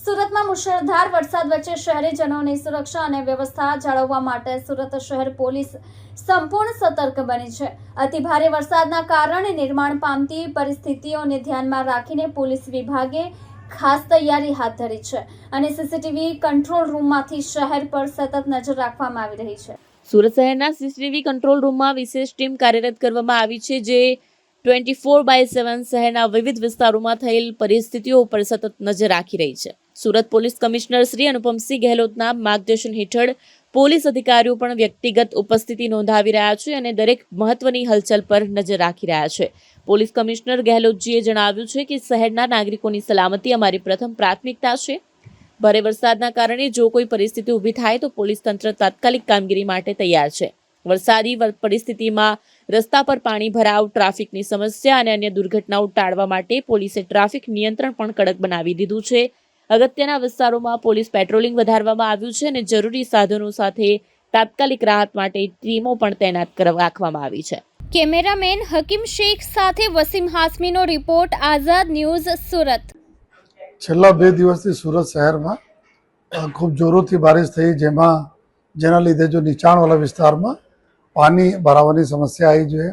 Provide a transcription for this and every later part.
સુરતમાં મુશળધાર વરસાદ વચ્ચે શહેરીજનોની સુરક્ષા અને વ્યવસ્થા જાળવવા માટે સુરત શહેર પોલીસ સંપૂર્ણ સતર્ક બની છે। અતિભારે વરસાદના કારણે નિર્માણ પામતી પરિસ્થિતિઓને ધ્યાનમાં રાખીને પોલીસ વિભાગે ખાસ તૈયારી હાથ ધરી છે અને સીસીટીવી કંટ્રોલ રૂમમાંથી શહેર પર સતત નજર રાખવામાં આવી રહી છે। સુરત શહેરના સીસીટીવી કંટ્રોલ રૂમમાં વિશેષ ટીમ કાર્યરત કરવામાં આવી છે, જે 24/7 શહેરના વિવિધ વિસ્તારોમાં થયેલ પરિસ્થિતિઓ પર સતત નજર રાખી રહી છે। સુરત પોલીસ કમિશનર શ્રી અનુપમસિંહ ગહેલોતના માર્ગદર્શન હેઠળ પોલીસ અધિકારીઓ પણ વ્યક્તિગત ઉપસ્થિતિ નોંધાવી રહ્યા છે અને દરેક મહત્વની હલચલ પર નજર રાખી રહ્યા છે। પોલીસ કમિશનર ગહેલોતજીએ જણાવ્યું છે કે શહેરના નાગરિકોની સલામતી અમારી પ્રથમ પ્રાથમિકતા છે। ભારે વરસાદના કારણે જો કોઈ પરિસ્થિતિ ઊભી થાય તો પોલીસ તંત્ર તાત્કાલિક કામગીરી માટે તૈયાર છે। વરસાદી પરિસ્થિતિમાં રસ્તા પર પાણી ભરાવ, ટ્રાફિકની સમસ્યા અને અન્ય દુર્ઘટનાઓ ટાળવા માટે પોલીસે ટ્રાફિક નિયંત્રણ પણ કડક બનાવી દીધું છે। અગત્યના વિસ્તારોમાં પોલીસ પેટ્રોલિંગ વધારવામાં આવ્યું છે અને જરૂરી સાધનો સાથે તાત્કાલિક રાહત માટે ટીમો પણ તૈનાત રાખવામાં આવી છે। કેમેરામેન હકીમ શેખ સાથે વસીમ હાસમીનો રિપોર્ટ, આઝાદ ન્યૂઝ, સુરત। છેલ્લા 2 દિવસથી સુરત શહેરમાં ખૂબ જોરોથી બારિશ થઈ, જેના લીધે જો નીચાણવાળા વિસ્તારમાં પાણી ભરાવાની સમસ્યા આવી છે।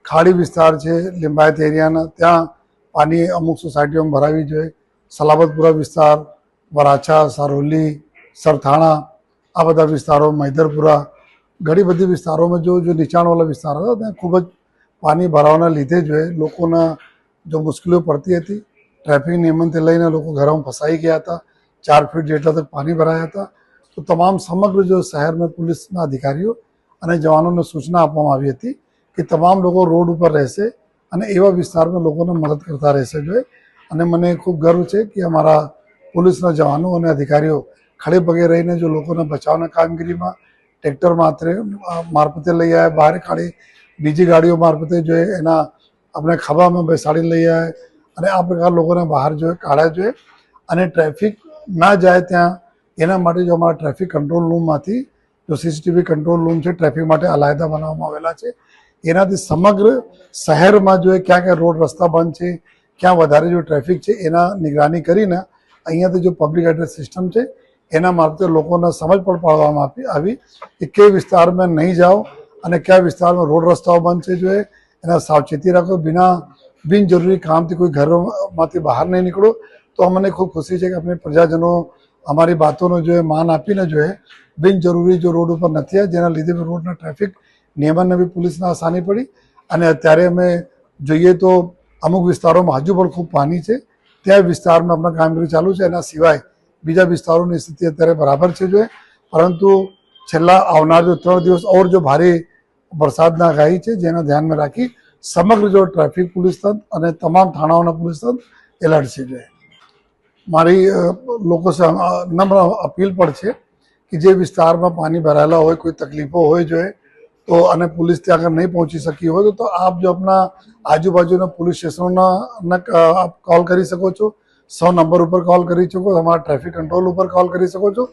ખાડી વિસ્તાર છે લિંબાયત એરિયાના, ત્યાં પાણી અમુક સોસાયટીઓમાં ભરાવી જોઈએ। સલાબતપુરા વિસ્તાર, વરાછા, સારોલી, સરથાણા, આ બધા વિસ્તારો, મૈદરપુરા, ઘણી બધી વિસ્તારોમાં જો નીચાણવાળા વિસ્તાર હતા ત્યાં ખૂબ જ પાણી ભરાવાના લીધે લોકોના જો મુશ્કેલીઓ પડતી હતી। ટ્રાફિક નિયમનથી લઈને લોકો ઘરમાં ફસાઈ ગયા હતા। 4 ફીટ જેટલા તક પાણી ભરાયા હતા। તો તમામ સમગ્ર જો શહેરમાં પોલીસના અધિકારીઓ અને જવાનોને સૂચના આપવામાં આવી હતી કે તમામ લોકો રોડ ઉપર રહેશે અને એવા વિસ્તારમાં લોકોને મદદ કરતા રહેશે। અને મને ખૂબ ગર્વ છે કે અમારા પોલીસના જવાનો અને અધિકારીઓ ખડે પગે રહીને જો લોકોને બચાવના કામગીરીમાં ટ્રેક્ટર મારફતે લઈ આવ્યા, બહાર કાઢી બીજી ગાડીઓ મારફતે એના આપણે ખભામાં બેસાડી લઈ આવ્યા અને આ પ્રકાર લોકોને બહાર કાઢ્યા અને ટ્રાફિક ના જાય ત્યાં એના માટે જો અમારા ટ્રાફિક કંટ્રોલ રૂમમાંથી જો સીસીટીવી કંટ્રોલ રૂમ છે, ટ્રાફિક માટે અલાયદા બનાવવામાં આવેલા છે। એનાથી સમગ્ર શહેરમાં ક્યાં ક્યાં રોડ રસ્તા બંધ છે, ક્યાં વધારે જો ટ્રાફિક છે એના નિગરાની કરીને અહીંયાથી જો પબ્લિક એડ્રેસ સિસ્ટમ છે એના મારફતે લોકોને સમજ પણ પાડવામાં આવી કે કઈ વિસ્તારમાં નહીં જાઓ અને કયા વિસ્તારમાં રોડ રસ્તાઓ બંધ છે એના સાવચેતી રાખો। બિનજરૂરી કામથી કોઈ ઘરોમાંથી બહાર નહીં નીકળો। તો અમને ખૂબ ખુશી છે કે આપણે પ્રજાજનો અમારી વાતોનો માન આપીને બિનજરૂરી જો રોડ ઉપર નથી આવ્યા, જેના લીધે રોડના ટ્રાફિક નિયમનને બી પોલીસને આસાની પડી। અને અત્યારે અમે જોઈએ તો અમુક વિસ્તારોમાં હજુ પણ ખૂબ પાણી છે, ત્યાં વિસ્તારમાં આપણા કામગીરી ચાલુ છે। એના સિવાય બીજા વિસ્તારોની સ્થિતિ અત્યારે બરાબર છે પરંતુ છેલ્લા આવનાર 3 દિવસ ઓર જો ભારે વરસાદના આગાહી છે, જેના ધ્યાનમાં રાખી સમગ્ર ટ્રાફિક પોલીસ તંત્ર અને તમામ થાણાઓના પોલીસ તંત્ર એલર્ટ છે। મારી લોકો નમ્ર અપીલ પણ છે કે જે વિસ્તારમાં પાણી ભરાયેલા હોય, કોઈ તકલીફો હોય તો અને પોલીસ ત્યાં આગળ નહીં પહોંચી શકી હોય તો આપ જો આપણા આજુબાજુના પોલીસ સ્ટેશનોના આપ કોલ કરી શકો છો। 100 નંબર ઉપર કોલ કરી શકો, અમારા ટ્રાફિક કંટ્રોલ ઉપર કોલ કરી શકો છો।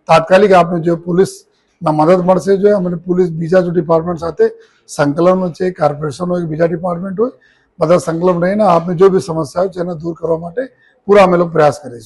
તાત્કાલિક આપને પોલીસના મદદ મળશે। અમે પોલીસ બીજા ડિપાર્ટમેન્ટ સાથે સંકલન છે, કોર્પોરેશન હોય, બીજા ડિપાર્ટમેન્ટ હોય, બધા સંકલન રહીને આપને જો બી સમસ્યા હોય છે એને દૂર કરવા માટે પૂરા અમે લોકો પ્રયાસ કરીશું।